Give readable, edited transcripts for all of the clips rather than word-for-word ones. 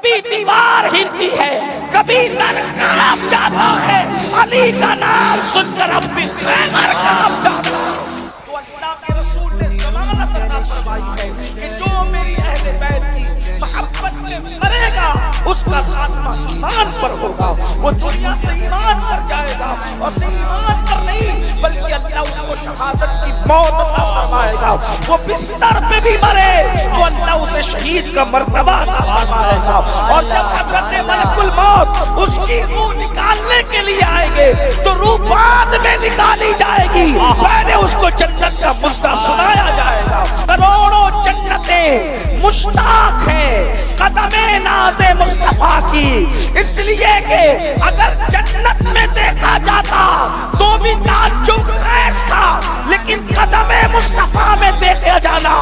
कभी दीवार हिलती है, कभी दर कांप जाता है। अली का नाम सुनकर अब भी खैबर कांप जाता है। तो अल्लाह के रसूल ने ज़मानत अता फरमाई है कि जो मेरी अहले बैत की मोहब्बत में मरेगा उसका खात्मा ईमान पर होगा, वो दुनिया से ईमान पर जाएगा और सिर्फ ईमान पर नहीं बल्कि अल्लाह उसको शहादत की मौत अता फरमाएगा। वो बिस्तर पे भी मरे तो अल्लाह उसे शहीद का मर्तबा अता फरमाएगा। और जब हज़रत मलकुल मौत उसकी रूह निकालने के लिए आएंगे तो रूह बाद में निकाली जाएगी, पहले उसको जन्नत का मुस्ता सुनाया जाएगा। करोड़ों जन्नतें मुश्ताक हैं कदमे नाज़े मुस्तफा की, इसलिए कि अगर जन्नत में देखा जाता तो भी ताज्जुब खैस था, लेकिन कदमे मुस्तफा में देखा जाना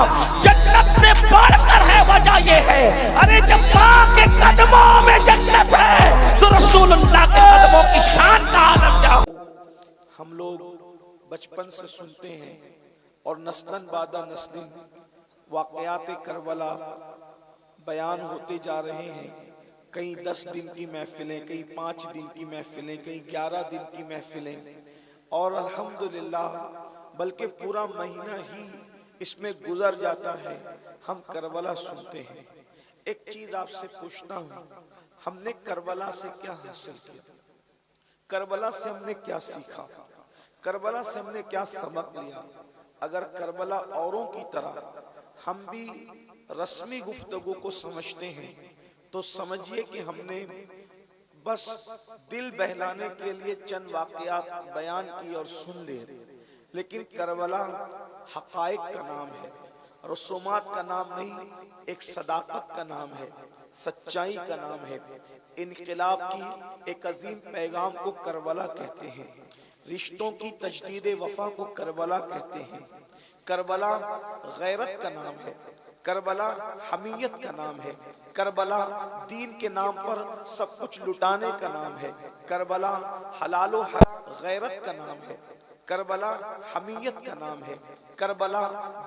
जन्नत से बढ़कर है। वजह ये है, अरे जब माँ के कदमों में जन्नत है तो रसूलुल्लाह के कदमों की शान का आलम क्या हो। हम लोग बचपन से सुनते हैं और नस्लन बादा नस्लिन वाक़यात करबला बयान होते जा रहे हैं। कई 10 दिन की महफिलें, कई 5 दिन की महफिलें, कई 11 दिन की महफिलें, और अल्हम्दुलिल्लाह बल्कि पूरा महीना ही इसमें गुजर जाता है, हम करबला सुनते हैं। एक चीज आपसे पूछता हूँ, हमने करबला से क्या हासिल किया? करबला से हमने क्या सीखा? करबला से हमने क्या सबक लिया? अगर करबला औरों की तरह हम भी रस्मी गुफ्तगू को समझते हैं तो समझिए कि हमने बस दिल बहलाने के लिए चंद वाक़यात बयान की और सुन लिए, लेकिन करबला हक़ाइक़ का नाम है, रसूमात का नाम नहीं, एक सदाकत का नाम है, सच्चाई का नाम है। इनक़िलाब की एक अजीम पैगाम को करबला कहते हैं, रिश्तों की तजदीद वफा को करबला कहते हैं। करबला गैरत का नाम है, करबला हमीयत का नाम है, करबला दीन के नाम पर सब कुछ लुटाने का नाम है, करबला हलालो गैरत का नाम है, करबला हमीयत का नाम है, करबला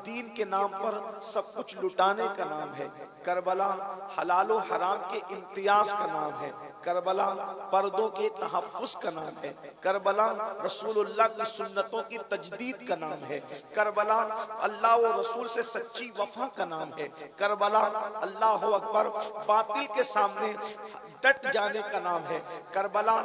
दीन के नाम पर सब कुछ लुटाने का नाम है, करबला हलालो हराम के इम्तियाज का नाम है, करबला पर्दों के तहफ़्फ़ुज़ का नाम है, करबला रसूलुल्लाह की सुन्नतों की तजदीद का नाम है, करबला अल्लाह व रसूल से सच्ची वफा का नाम है, करबला अल्लाहु अकबर बातिल के सामने डट जाने का नाम है, करबला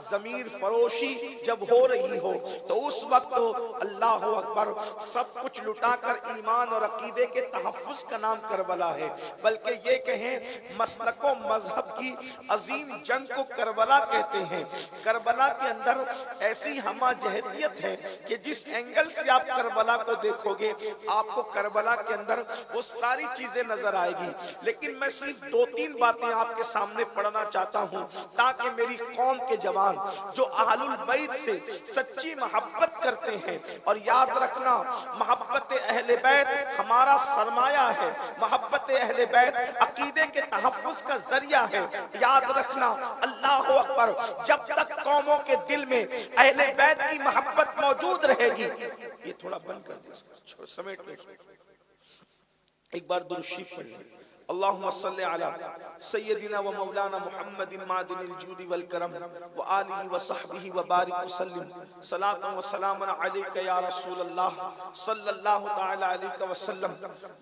ज़मीर फरोशी जब हो रही हो तो उस वक्त तो अल्लाहु अकबर सब कुछ लुटाकर ईमान और अकीदे के तहफ़्फ़ुज़ का नाम करबला है। बल्कि ये कहें मसलको मजहब की अजीम जंग को करबला कहते हैं। करबला के अंदर ऐसी हमाजहतियत है कि जिस एंगल से आप करबला को देखोगे आपको करबला के अंदर वो सारी चीजें नजर आएगी। लेकिन मैं सिर्फ 2-3 बातें आपके सामने पढ़ना चाहता हूं ताकि मेरी कौम के जवान जो अहलुल बैत से सच्ची मोहब्बत करते हैं, और याद रखना मोहब्बत अहले बैत हमारा सरमाया है, मोहब्बत अहले बैत अकीदे के तहफ़्फ़ुज़ का जरिया है। याद रखना अल्लाह अकबर, जब तक कौमों के दिल में अहले बैत की मोहब्बत मौजूद रहेगी। ये थोड़ा बंद कर दे, समेट लो, एक बार दुरूद शरीफ पढ़ लें। अल्लाहुम्मा सल्ली अला सय्यदिना व मौलाना मुहम्मदिन मादिनिल जूदी वल करम व आलिहि व सहबिहि व बारिक वसल्लिम सलातन व सलामन अलैका या रसूलल्लाह सल्लल्लाहु तआला अलैहि वसल्लम।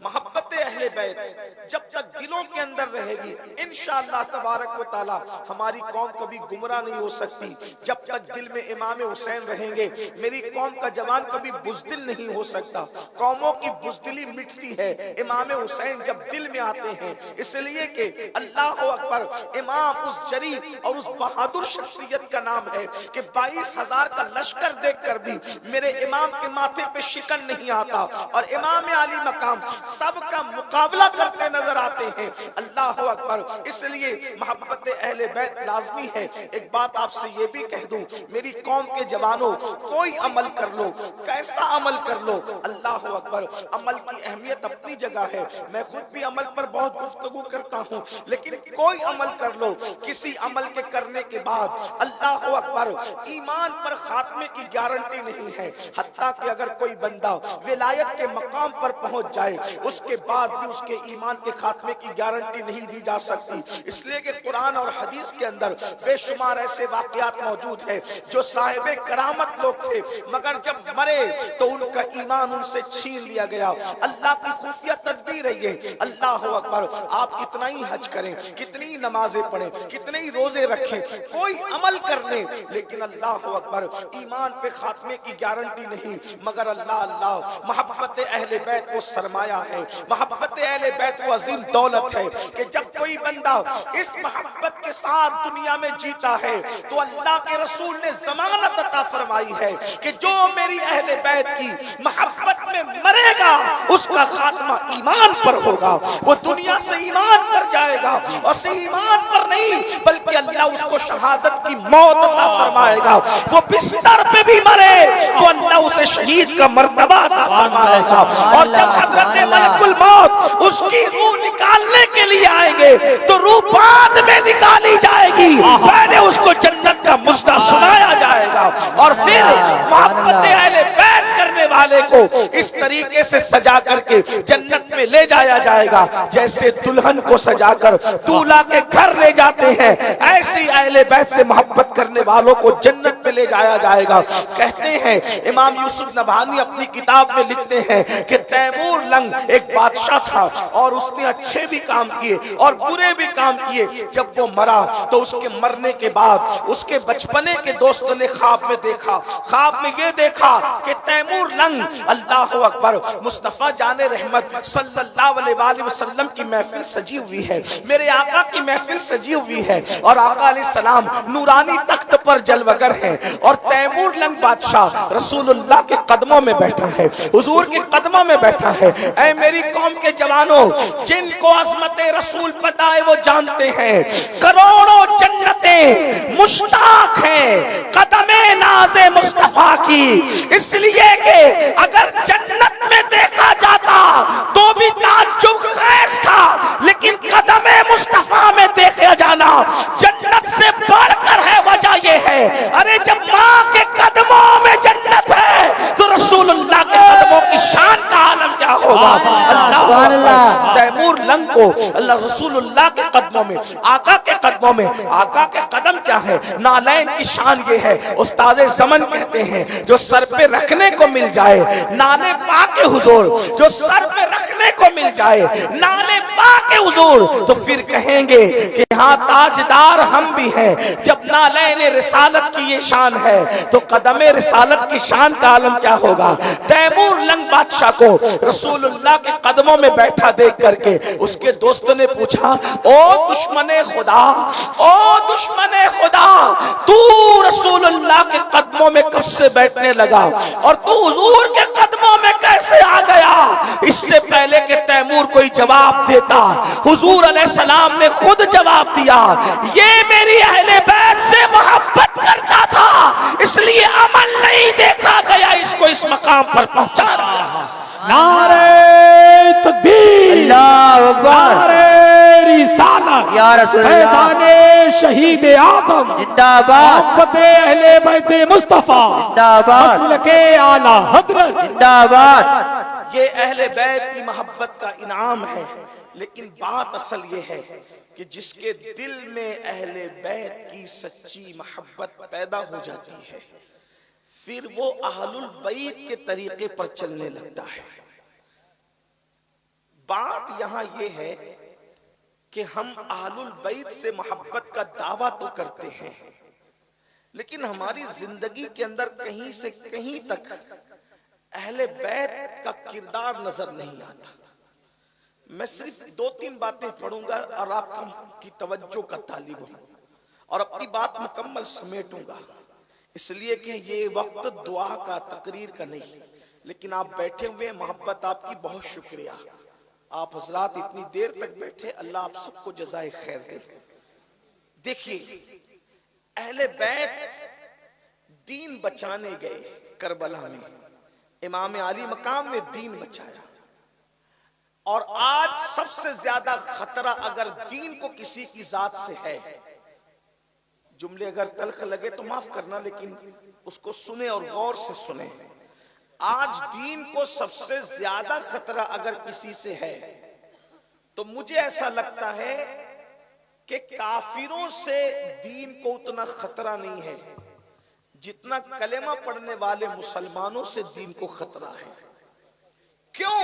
मोहब्बत अहले बैत जब तक दिलों के अंदर रहेगी इंशाअल्लाह तबारक व तआला हमारी कौम कभी गुमराह नहीं हो सकती। जब तक दिल में इमाम हुसैन रहेंगे मेरी कौम का जवान कभी बुज़दिल नहीं हो सकता। कौमों की बुज़दिली मिटती है इमाम हुसैन जब दिल में आते हैं, इसलिए कि अल्लाह अकबर इमाम उस जरी और उस बहादुर शख्सियत का नाम है कि 22,000 का लश्कर देखकर भी मेरे इमाम के माथे पे शिकन नहीं आता, और इमाम आली मकाम सबका मुकाबला करते नजर आते हैं। अल्लाह अकबर, इसलिए मोहब्बत अहले बैत लाजमी है। एक बात आपसे ये भी कह दूं, मेरी कौम के जवानों कोई अमल कर लो, कैसा अमल कर लो, अल्लाह अकबर, अमल की अहमियत अपनी जगह है। मैं खुद भी अमल पर बहुत गुफ्तगू करता हूँ, लेकिन कोई अमल कर लो, किसी अमल के करने के बाद अल्लाह अकबर ईमान पर खात्मे की गारंटी नहीं है। हत्ता कि अगर कोई बंदा विलायत के मकाम पर पहुंच जाए, उसके बाद भी उसके ईमान के खात्मे की गारंटी नहीं दी जा सकती। इसलिए कि कुरान और हदीस के अंदर बेशुमार ऐसे वाकयात मौजूद है जो साहिबे करामत लोग थे, मगर जब मरे तो उनका ईमान उनसे छीन लिया गया। अल्लाह की खुफिया तदबीर है ये। अल्लाह अकबर, आप कितना ही हज करें, कितनी नमाजें पढ़ें, कितने ही रोजे रखें, कोई अमल कर ले, लेकिन अल्लाह अकबर ईमान पे खात्मे की गारंटी नहीं। मगर अल्लाह अल्लाह मोहब्बत अहले बैत को सरमाया है, मोहब्बत अहले बैत को अजीम दौलत है कि जब कोई बंदा इस मोहब्बत के साथ दुनिया में जीता है तो अल्लाह के रसूल ने जमानत अता फरमाई है कि जो मेरी अहले बैत की मोहब्बत में मरेगा उसका खात्मा ईमान पर होगा, वो दुनिया से ईमान पर जाएगा, और सिर्फ ईमान पर नहीं बल्कि अल्लाह उसको शहादत की मौत अता फरमाएगा। वो बिस्तर पे भी मरे तो अल्लाह उसे शहीद का मर्तबा अता फरमाएगा। और जब हज़रत मलकुल मौत उसकी रूह निकालने के लिए आएंगे तो रूह बाद में निकाली जाएगी, पहले उसको जन्नत का मुजदा सुनाया जाएगा और फिर मोहब्बत अहले बैत करने वाले को इस तरीके से सजा करके जन्नत में ले जाया जाएगा जैसे दुल्हन को सजाकर दूल्हा के घर ले जाते हैं, ऐसी अहले बैत से मोहब्बत करने वालों को जन्नत में ले जाया जाएगा। कहते हैं इमाम यूसुफ नबहानी अपनी किताब में लिखते हैं कि तैमूर लंग एक बादशाह था और उसने अच्छे भी काम किए और बुरे भी काम किए। जब वो मरा तो उसके मरने के बाद उसके बचपने के दोस्तों ने ख्वाब में देखा, ख्वाब में ये देखा कि तैमूर लंग अल्लाह अकबर मुस्तफा जाने रहमत सल्लल्लाहु अलैहि वसल्लम की महफिल सजी हुई है, मेरे आका की महफिल सजी हुई है और आका अलैहिस्सलाम नूरानी तख्त पर जलवगर है और तैमूर लंग बादशाह रसूलुल्लाह के कदमों में बैठा है, हुजूर के कदमों में बैठा है। ऐ मेरी कौम के जवानों, जिनको अज़मते रसूल पता है वो जानते हैं करोड़ों जन्नतें मुश्ताक हैं कदमे नाज़े मुस्तफा की, इसलिए कि अगर जन्नत में देखा जाता तो भी ताज्जुब खैस था, लेकिन कदमे मुस्तफा में देखा जाना जन्नत से बढ़कर है। वजह ये है, अरे जब माँ के कदमों में जन्नत है तो रसूलुल्लाह के कदमों की शान का आलम क्या होगा। अल्लाह तैमूर लंग को अल्लाह रसूलुल्लाह के कदमों में, आका के कदमों में, आका के कदम क्या है, नालैन की शान ये है। उस्ताद ज़मन कहते हैं जो सर पे रखने को मिल जाए नाले पाके हुजूर, जो सर पे रखने को मिल जाए नाले पाके हुजूर, तो फिर कहेंगे कि हाँ ताजदार हम भी हैं। जब नालैन रिसालत की ये शान है तो कदमे रिसालत की शान का आलम क्या होगा। तैमूर लंग बादशाह को रसूलुल्लाह के कदमों में बैठा देख करके उसके दोस्तों ने पूछा, ओ दुश्मने खुदा, ओ दुश्मने खुदा, तू रसूलुल्लाह के कदमों में कब से बैठने लगा और तू हुजूर के कदमों में कैसे आ गया। इससे पहले कि तैमूर कोई जवाब देता, हुजूर अलैहिस्सलाम ने खुद जवाब दिया, ये मेरी अहले बैत से मोहब्बत करता था इसलिए अमल नहीं देखा गया, इसको इस मकाम पर पहुंचा दिया। नारे तकबीर, अल्लाहु अकबर, नारे रिसालत, या रसूलल्लाह, फैज़ाने शहीद आज़म जिंदाबाद, मोहब्बत अहले बैत मुस्तफा जिंदाबाद, मसल के आला हज़रत जिंदाबाद। ये अहले बैत की मोहब्बत का इनाम है, लेकिन बात असल ये है कि जिसके दिल में अहले बैत की सच्ची मोहब्बत पैदा हो जाती है फिर वो अहलुल बैत के तरीके पर चलने लगता है। बात यहां ये है कि हम अहलुल बैत से मोहब्बत का दावा तो करते हैं, लेकिन हमारी जिंदगी के अंदर कहीं से कहीं तक अहले बैत का किरदार नजर नहीं आता। मैं सिर्फ 2-3 बातें पढ़ूंगा और आपकी तवज्जो का तालिब हूं और अपनी बात मुकम्मल समेटूंगा, इसलिए कि ये वक्त दुआ का, तकरीर का नहीं, लेकिन आप बैठे हुए, मोहब्बत आपकी, बहुत शुक्रिया। आप हजरात इतनी देर तक बैठे, अल्लाह आप सबको जज़ाए खैर दे। देखिए, अहले बैत दीन बचाने गए करबला में, इमाम अली मकाम ने दीन बचाया। और आज सबसे ज्यादा खतरा अगर दीन को किसी की जात से है, जुमले अगर तल्ख लगे तो माफ करना, लेकिन उसको सुने और गौर से सुने। आज दीन को सबसे ज्यादा खतरा अगर किसी से है तो मुझे ऐसा लगता है कि काफिरों से दीन को उतना खतरा नहीं है जितना कलेमा पढ़ने वाले मुसलमानों से दीन को खतरा है। क्यों?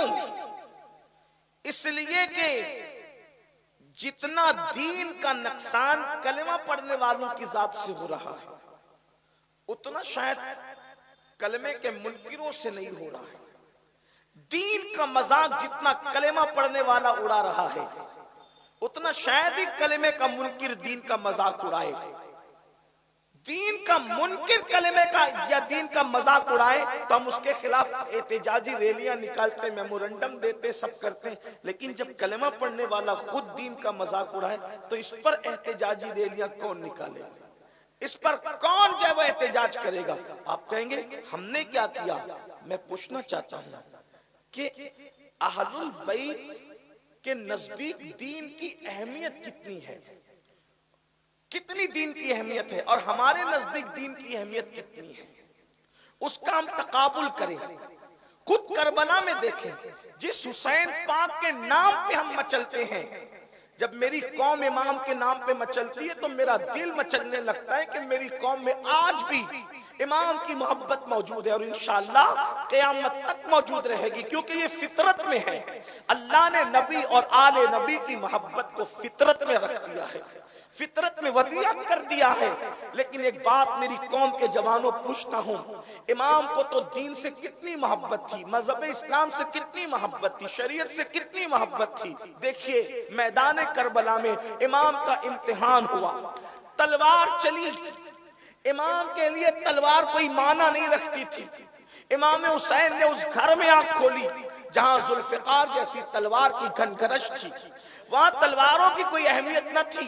इसलिए कि जितना दीन का नुकसान कलेमा पढ़ने वालों की जात से हो रहा है, उतना शायद कलमे के मुनकिरों से नहीं हो रहा है। दीन का मजाक जितना कलेमा पढ़ने वाला उड़ा रहा है, उतना शायद ही कलेमे का मुनकिर दीन का मजाक उड़ाए। दीन का मुनकिर कलेमे का या दीन का मजाक उड़ाए तो हम उसके खिलाफ एहतजाजी रैलियां निकालते, मेमोरेंडम देते, सब करते, लेकिन जब कलेमा पढ़ने वाला खुद दीन का मजाक उड़ाए तो इस पर एहतजाजी रैलियां कौन निकाले? इस पर कौन जो है वो एहतजाज करेगा? आप कहेंगे हमने क्या किया? मैं पूछना चाहता हूं कि अहलुल बैत के नजदीक दीन की अहमियत कितनी है, कितनी दीन की अहमियत है, और हमारे नजदीक दीन की अहमियत कितनी है, उसका हम तकाबुल करें। खुद करबला में देखें, जिस हुसैन पाक के नाम पे हम मचलते हैं, जब मेरी कौम इमाम के नाम पे मचलती है तो मेरा दिल मचलने लगता है कि मेरी कौम में आज भी इमाम की मोहब्बत मौजूद है और इंशाअल्लाह क़यामत तक मौजूद रहेगी, क्योंकि ये फितरत में है। अल्लाह ने नबी और आले नबी की मोहब्बत को फितरत में रख दिया है, फितरत में वदियत कर दिया है। लेकिन एक बात मेरी कौम के जवानों पूछता हूं, इमाम को तो दीन से कितनी मोहब्बत थी, मजहब इस्लाम से कितनी मोहब्बत थी, शरीयत से कितनी मोहब्बत थी। देखिए मैदान करबला में इमाम का इम्तिहान हुआ, तलवार चली, इमाम के लिए तलवार कोई माना नहीं रखती थी। इमाम हुसैन ने उस घर में आंख खोली जहां जुल्फिकार जैसी तलवार की घनघरश थी। वहां तलवारों की कोई अहमियत न थी,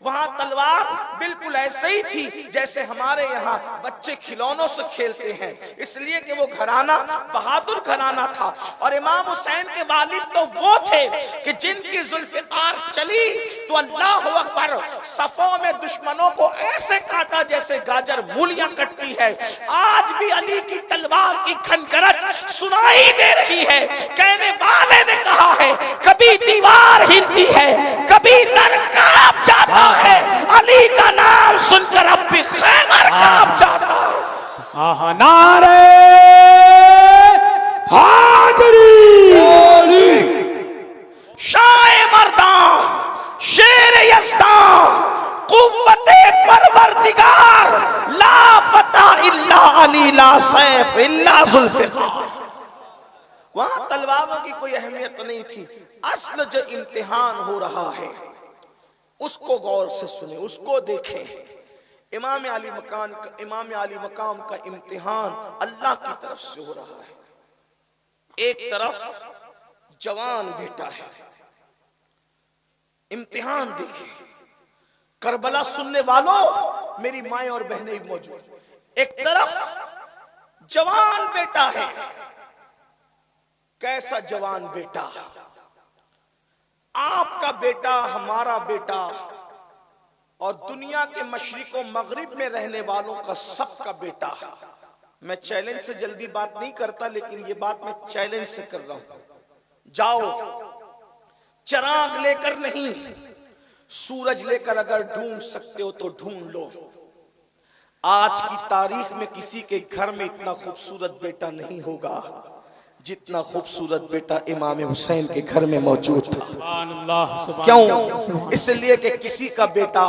वहां तलवार बिल्कुल ऐसे ही थी जैसे हमारे यहाँ बच्चे खिलौनों से खेलते हैं, इसलिए कि वो घराना बहादुर घराना था। और इमाम हुसैन के वालिद तो वो थे कि जिनकी जुल्फिकार चली तो अल्लाह अकबर, सफों में दुश्मनों को ऐसे काटा जैसे गाजर मूलियां कटती है। आज भी अली की तलवार की खनखरच सुनाई दे रही है। कहने वाले ने कहा है कभी दीवार हिलती है, कभी दर कांप जाता है, अली का नाम सुनकर अब भी खैबर कांप जाता है। आहा नारे हादरी, शाए मर्दां, शेर यज़दां, कुव्वते परवरदिगार, ला फता इल्ला अली, ला सैफ इल्ला जुल्फिकार। वहां तलवारों की कोई अहमियत नहीं थी। असल जो इम्तिहान हो रहा है उसको गौर से सुने, उसको देखें। इमाम अली मकाम का इम्तिहान अल्लाह की तरफ से हो रहा है। एक तरफ जवान बेटा है, इम्तिहान देखें। करबला सुनने वालों, मेरी माएं और बहनें भी मौजूद। एक तरफ जवान बेटा है, कैसा जवान बेटा, आपका बेटा, हमारा बेटा, और दुनिया के मशरिक और मगरिब में रहने वालों का सबका बेटा। मैं चैलेंज से जल्दी बात नहीं करता, लेकिन ये बात मैं चैलेंज से कर रहा हूं। जाओ, चिराग लेकर नहीं, सूरज लेकर अगर ढूंढ सकते हो तो ढूंढ लो। आज की तारीख में किसी के घर में इतना खूबसूरत बेटा नहीं होगा जितना खूबसूरत बेटा इमाम हुसैन के घर में मौजूद था। क्यों? इसलिए कि किसी का बेटा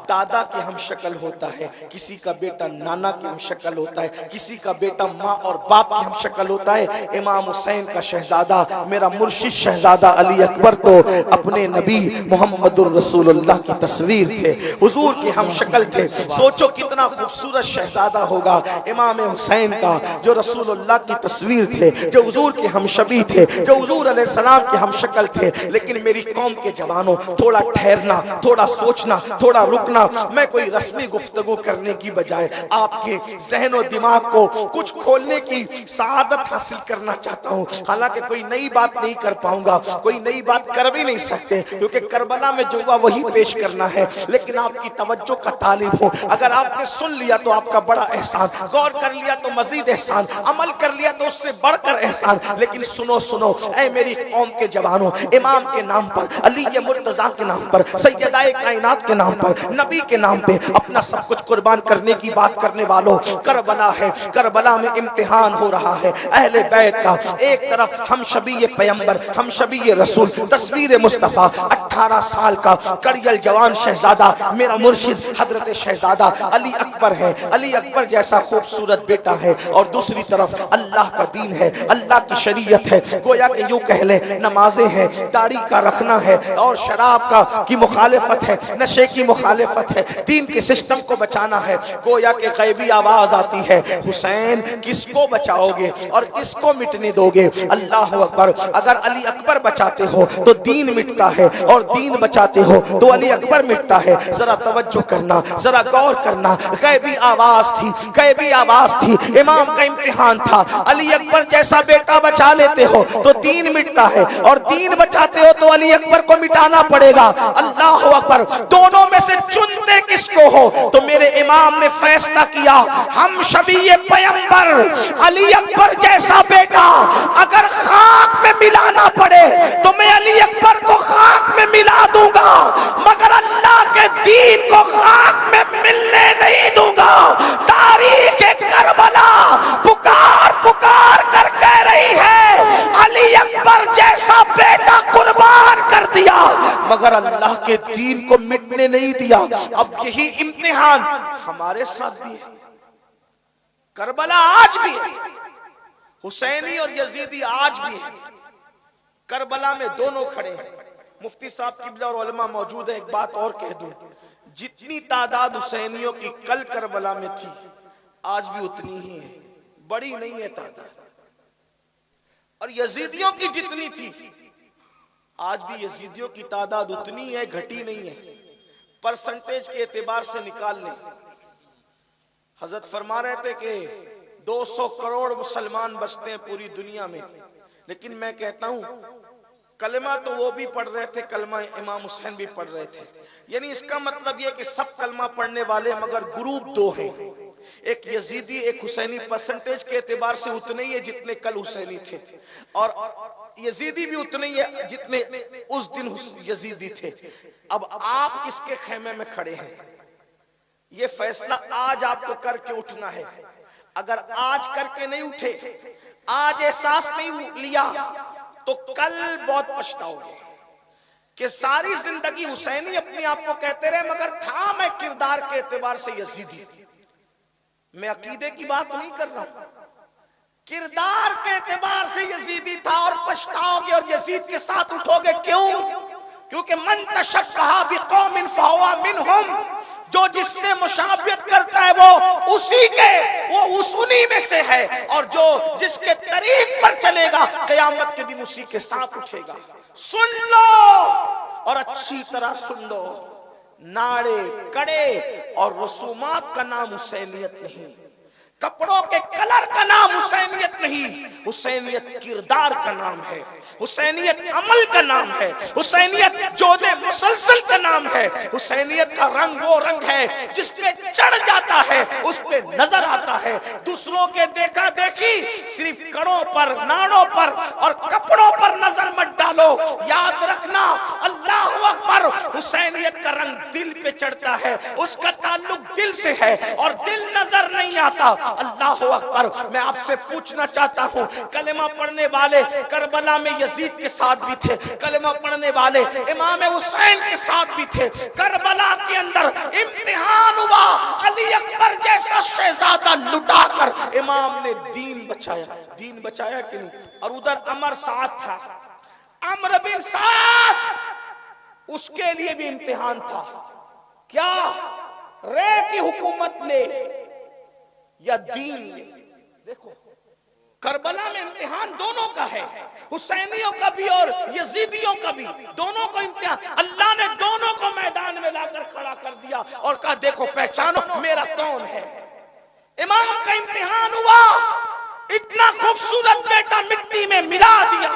दादा के हम शक्ल होता है, किसी का बेटा नाना के हम शक्ल होता है, किसी का बेटा माँ और बाप की हम शक्ल होता है। इमाम हुसैन का शहजादा, मेरा मुर्शिद शहजादा अली अकबर तो अपने नबी मोहम्मदुर रसूलुल्लाह की तस्वीर थे, हुजूर के हम शक्ल थे। सोचो कितना खूबसूरत शहजादा होगा इमाम हुसैन का, जो रसूलुल्लाह की तस्वीर थे, जो हुजूर के हम शबी थे, जो हुजूर अलैहिस्सलाम के हम शक्ल थे। लेकिन मेरी कौम के जवानों, थोड़ा ठहरना, थोड़ा सोचना, थोड़ा रुकना, सुना, मैं कोई रस्मी गुफ्तगू करने की बजाय आपके जहन और दिमाग को कुछ खोलने की सआदत हासिल करना चाहता हूँ। हालांकि कोई नई बात नहीं कर पाऊंगा, कोई नई बात कर भी नहीं सकते, क्योंकि करबला में जो हुआ वही पेश करना है, लेकिन आपकी तवज्जो का तालिब हूँ। अगर आपने सुन लिया तो आपका बड़ा एहसान, गौर कर लिया तो मजीद एहसान, अमल कर लिया तो उससे बढ़कर एहसान। लेकिन सुनो सुनो ऐ मेरी कौम के जवानों, इमाम के नाम पर, अली मुर्तजा के नाम पर, सैयदाए कायनात के नाम पर, नबी के नाम पे अपना सब कुछ कुर्बान करने की बात करने वालों, करबला है, करबला में इम्तिहान हो रहा है अहले बैत का। एक तरफ हम शबीए पैगंबर, हम शबीए रसूल, तस्वीर मुस्तफ़ा, 18 साल का कड़ियल जवान शहजादा मेरा मुर्शिद हजरत शहजादा अली अकबर है। अली अकबर जैसा खूबसूरत बेटा है, और दूसरी तरफ अल्लाह का दीन है, अल्लाह की शरीयत है। गोया कि यूं कह ले नमाजें हैं, दाढ़ी का रखना है, और शराब का की मुखालिफत है, नशे की मुखालिफत है, दीन के सिस्टम को बचाना है। गोया कि गैबी आवाज आती है, हुसैन किसको बचाओगे और किसको मिटने दोगे? अल्लाह अकबर। अगर अली अकबर बचाते हो तो दीन मिटता है, और दीन बचाते हो तो अली अकबर मिटता है। जरा तवज्जो करना, जरा गौर करना। गैबी आवाज थी, गैबी आवाज थी, इमाम का इम्तिहान था। अली अकबर जैसा बेटा बचा लेते हो तो दीन मिटता है, और दीन बचाते हो तो अली अकबर को मिटाना पड़ेगा। अल्लाह अकबर। दोनों में से चुनते किसको हो? तो मेरे इमाम ने फैसला किया, हम शबीए पैगंबर अली अकबर जैसा बेटा अगर खाक में मिलाना पड़े तो मैं अली अकबर को खाक में मिला दूंगा, मगर अल्लाह के दीन को खाक में मिलने नहीं दूंगा। तारीख करबला पुकार पुकार कर कह रही है, अली अकबर जैसा बेटा कुर्बान कर दिया, मगर अल्लाह के दीन को मिटने नहीं दिया। अब यही इम्तिहान हमारे साथ भी है, करबला आज भी है, हुसैनी और यजीदी आज भी है। करबला में दोनों खड़े हैं। मुफ्ती साहब किबला और उलमा मौजूद है। एक बात और कह दूं, जितनी तादाद हुसैनियों की कल करबला में थी आज भी उतनी ही है, बड़ी नहीं है तादाद। और यजीदियों की जितनी थी आज भी यजीदियों की तादाद उतनी है, घटी नहीं है। परसेंटेज के एतबार से निकाल लें। हजरत फरमा रहे थे कि 200 करोड़ मुसलमान बसते हैं पूरी दुनिया में, लेकिन मैं कहता हूं कलमा तो वो भी पढ़ रहे थे, कलमा इमाम हुसैन भी पढ़ रहे थे। यानी इसका मतलब यह कि सब कलमा पढ़ने वाले, मगर ग्रुप दो हैं, एक यजीदी एक हुसैनी। परसेंटेज के एतबार से उतने ही है जितने कल हुसैनी थे, और यजीदी भी उतने ही है जितने उस दिन यजीदी थे। अब आप किसके खेमे में खड़े हैं, ये फैसला आज आपको करके उठना है। अगर आज करके नहीं उठे, आज एहसास नहीं लिया, तो कल बहुत पछताओगे कि सारी जिंदगी हुसैनी अपने आप को कहते रहे, मगर था मैं किरदार के एतबार से यजीदी। मैं अकीदे की बात नहीं कर रहा हूं, किरदार के एतबार से यजीदी था, और पछताओगे और यजीद के साथ उठोगे। क्यों? क्योंकि मन तशब्बहा बिकौमिन फहुवा मिनहुम, जो जिससे मुशाबियत करता है वो उन्हीं में से है, और जो जिसके तरीक पर चलेगा क़यामत के दिन उसी के साथ उठेगा। सुन लो और अच्छी तरह सुन लो, नाड़े कड़े और रसूमात का नाम हुसैनियत नहीं, कपड़ों के कलर का नाम हुसैनियत नहीं, हुसैनियत किरदार का नाम है, हुसैनियत अमल का नाम है, हुसैनियत जोदे मुसलसल का नाम है। हुसैनियत का रंग वो रंग है जिस पे चढ़ जाता है उस पे नजर आता है। दूसरों के देखा देखी सिर्फ कड़ों पर, नाड़ों पर और कपड़ों पर नजर मत डालो। याद रखना, अल्लाह अकबर, हुसैनियत का रंग दिल पे चढ़ता है, उसका ताल्लुक दिल से है, और दिल नजर नहीं आता। अल्लाह अकबर। मैं आपसे पूछना चाहता हूं, कलेमा पढ़ने वाले करबला में यजीद के साथ भी थे, कलेमा पढ़ने वाले इमाम हुसैन के साथ भी थे। करबला के अंदर इम्तिहान हुआ, अली अकबर जैसा शहजादा लुटाकर इमाम ने दीन बचाया। दीन बचाया कि नहीं? और उधर अमर साथ था, अमर बिन साथ, उसके लिए भी इम्तिहान था। क्या रे की हुकूमत ले या दीन ले? देखो करबला में इम्तिहान दोनों का है, हुसैनियों का भी और यजीदियों का भी, दोनों को इम्तिहान। अल्लाह ने दोनों को मैदान में लाकर खड़ा कर दिया और कहा देखो पहचानो मेरा कौन है। इमाम का इम्तिहान हुआ, इतना खूबसूरत बेटा मिट्टी में मिला दिया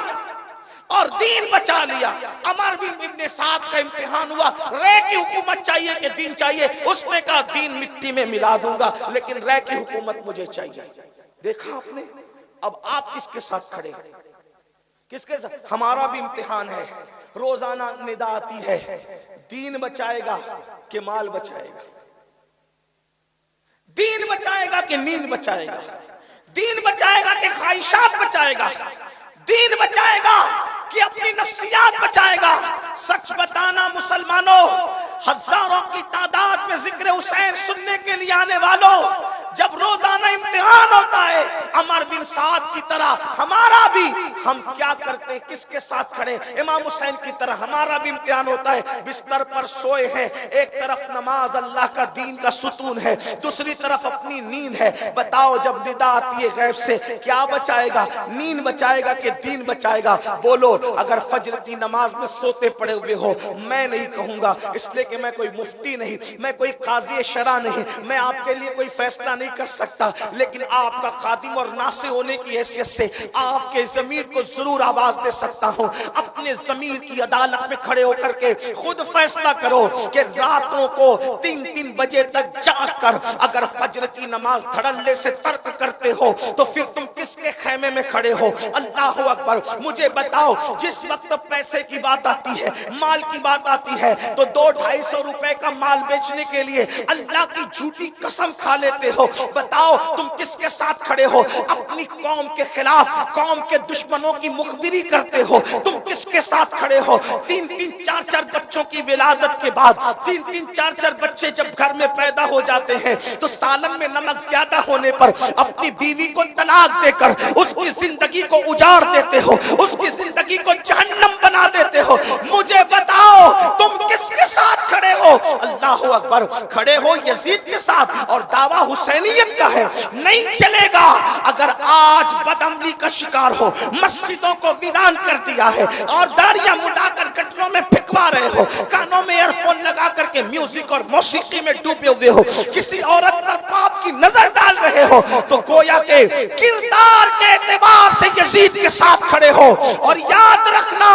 और दीन बचा लिया। अमर बिन इब्ने साद का इम्तिहान हुआ, रे की हुकूमत चाहिए कि दीन चाहिए, उसने कहा दीन मिट्टी में मिला दूंगा लेकिन रे की हुकूमत मुझे चाहिए। देखा आपने, अब आप किसके साथ खड़े हैं, किसके साथ? हमारा भी इम्तिहान है, रोजाना निदा आती है, दीन बचाएगा कि माल बचाएगा, दीन बचाएगा कि नींद बचाएगा, दीन बचाएगा कि ख्वाहिशात बचाएगा, दीन बचाएगा कि अपनी नफ्सियात बचाएगा। सच बताना मुसलमानों, हजारों की तादाद में जिक्र हुसैन सुनने के लिए आने वालों, जब रोजाना इम्तिहान होता है अमर बिन साद की तरह हमारा भी, हम क्या करते, किसके साथ खड़े? इमाम हुसैन की तरह हमारा भी इम्तिहान होता है। बिस्तर पर सोए हैं, एक तरफ नमाज अल्लाह का दीन का सुतून है, दूसरी तरफ अपनी नींद है। बताओ जब निदा आती है गैब से, क्या बचाएगा? नींद बचाएगा कि दीन बचाएगा? बोलो। अगर फज्र की नमाज में सोते पड़े हुए हो, मैं नहीं कहूंगा, इसलिए कि मैं कोई मुफ्ती नहीं, मैं कोई काजी शरा नहीं, मैं आपके लिए कोई फैसला नहीं कर सकता, लेकिन आपका खादिम और नासे होने की हैसियत से आपके ज़मीर को जरूर आवाज दे सकता हूं। अपने ज़मीर की अदालत में खड़े होकर के खुद फैसला करो कि रातों को 3-3 बजे तक जाग कर अगर फज्र की नमाज धड़ल्ले से तर्क करते हो तो फिर तुम किसके खेमे में खड़े हो? अल्लाह अकबर। मुझे बताओ, जिस वक्त पैसे की बात आती है, माल की बात आती है, तो 200-250 रुपए का माल बेचने के लिए अल्लाह की झूठी कसम खा लेते हो। बताओ तुम किसके साथ खड़े हो? अपनी कौम के खिलाफ, कौम के दुश्मनों की मुखबिरी करते हो, तुम किसके साथ खड़े हो? 3-3, 4-4 बच्चों की विलादत के बाद 3-3, 4-4 बच्चे जब घर में पैदा हो जाते हैं तो सालन में नमक ज्यादा होने पर अपनी बीवी को तलाक देकर उसकी जिंदगी को उजाड़ देते हो, उसकी जिंदगी को जहन्नम बना देते हो। मुझे बताओ तुम किसके साथ खड़े हो? अल्लाह अकबर। खड़े हो यजीद के साथ और दावा हुसैनियत का है, नहीं चलेगा। अगर आज बदअमली का शिकार हो, मस्जिदों को वीरान कर दिया है और दाढ़ियां मुड़ाकर गटरों में फिकवा रहे हो, कानों में ईयरफोन लगा करके म्यूजिक और मौसीकी में डूबे हुए हो, किसी औरत पर पाप की नजर डाल रहे हो, तो गोया के किरदार के एतबार से यजीद के साथ खड़े हो। और याद रखना,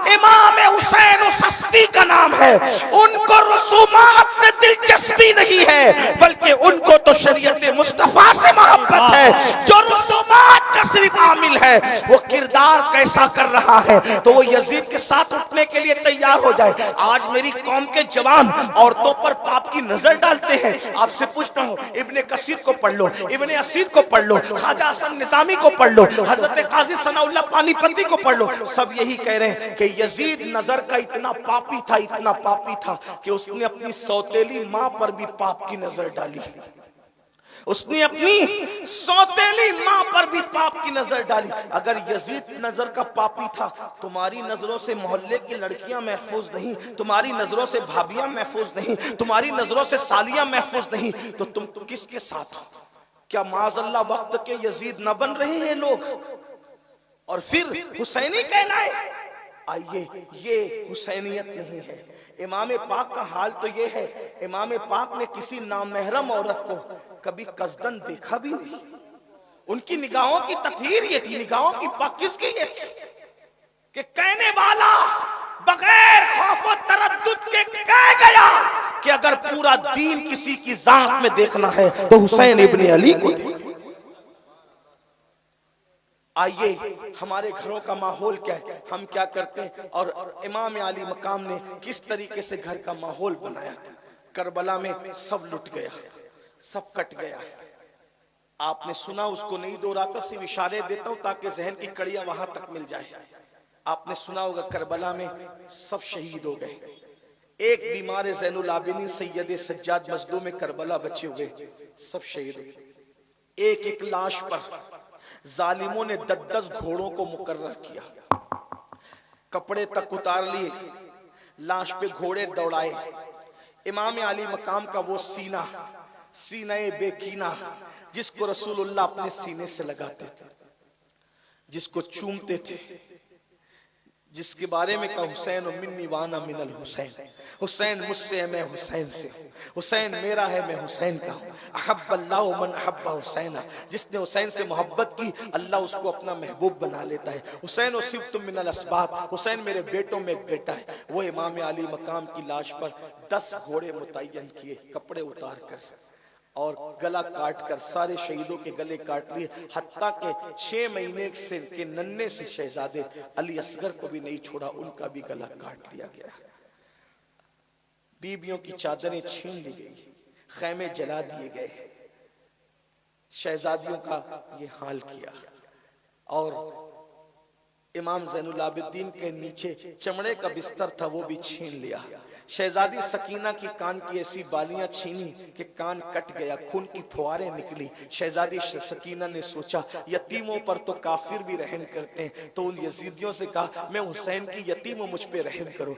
इमाम हुसैन उस हस्ती का नाम है, उनको रसूमात से दिलचस्पी नहीं है, बल्कि उनको तो शरीयत मुस्तफा से मोहब्बत है। जो रसूमात का सिर्फ आमिल है, वो किरदार कैसा कर रहा है, तो वो यजीद के साथ उठने के लिए तैयार हो जाए। आज मेरी कौम के जवान औरतों पर पाप की नजर डालते हैं। आपसे पूछता हूँ, इब्ने कसीर को पढ़ लो, इब्ने असीर को पढ़ लो, ख्वाजा हसन निजामी को पढ़ लो, हजरत काजी सनाउल्लाह पानीपती को पढ़ लो, सब यही कह रहे हैं कि यजीद नजर का इतना पापी था, इतना पापी था कि उसने अपनी सौतेली मां पर भी पाप की नजर डाली। उसने अपनी सौतेली मां पर भी पाप की नजर डाली। अगर यजीद नजर का पापी था, तुम्हारी नजरों से मोहल्ले की लड़कियां महफूज नहीं, तुम्हारी नजरों से भाभियां महफूज नहीं, तुम्हारी नजरों से सालियां महफूज नहीं, तो तुम किसके साथ हो? क्या माज़अल्लाह वक्त के यजीद न बन रहे हैं लोग? और फिर हुसैनी कहना है। आइए, ये हुसैनियत नहीं है। इमाम पाक का हाल तो ये है, इमाम पाक ने किसी नामहरम औरत को कभी कसदन देखा भी नहीं। उनकी निगाहों की तत्हीर ये थी, निगाहों की पाकिज़गी ये थी कि कहने वाला बगैर खौफ और तरद्दुद के कह गया कि अगर पूरा दीन किसी की जात में देखना है तो हुसैन इब्ने अली को देखो। आइए, हमारे घरों का माहौल क्या है, हम क्या करते हैं, और इमाम अली मकाम ने किस तरीके से घर का माहौल बनाया था। करबला में सब लुट गया, सब कट गया। आपने सुना, उसको नहीं दोहराता, सिर्फ इशारे देता हूं ताकि जहन की कड़ियां वहां तक मिल जाए। आपने सुना होगा करबला में सब शहीद हो गए। एक बीमार ज़ैनुल आबिदीन सैयद सज्जाद मज़लूम करबला बचे हुए, सब शहीद हो गए। एक एक लाश पर जालिमों ने 10-10 घोड़ों को मुकर्रर किया, कपड़े तक उतार लिए, लाश पे घोड़े दौड़ाए। इमाम अली मकाम का वो सीना, सीने बेकीना जिसको रसूलुल्लाह अपने सीने से लगाते थे, जिसको चूमते थे, जिसके बारे में कहा हुसैन मिन्नी वाना मिनल हुसैन, हुसैन मुझसे है मैं हुसैन से हूँ, हुसैन मेरा है मैं हुसैन का हूँ। अहब्बल्लाहु मन अहब्बा हुसैना, जिसने हुसैन से मोहब्बत की अल्लाह उसको अपना महबूब बना लेता है। हुसैन उसिब्तुम मिनल अस्बाब, हुसैन मेरे बेटों में एक बेटा है। वो इमाम अली मकाम की लाश पर 10 घोड़े मुतय्यन किए, कपड़े उतार कर और गला काट कर सारे शहीदों के गले काट लिए, हत्ता के 6 महीने से के नन्हे से शहजादे अली असगर को भी नहीं छोड़ा, उनका भी गला काट लिया गया। बीबियों की चादरें छीन ली गई, खैमे जला दिए गए, शहजादियों का ये हाल किया। और इमाम ज़ैनुल आबिदीन के नीचे चमड़े का बिस्तर था, वो भी छीन लिया। शहजादी सकीना की कान की ऐसी बालियां छीनी कि कान कट गया, खून की फुहारें निकली। शहजादी सकीना ने सोचा यतीमों पर तो काफिर भी रहम करते हैं, तो उन यजीदियों से कहा मैं हुसैन की यतीम हूं, मुझ पे रहम करो।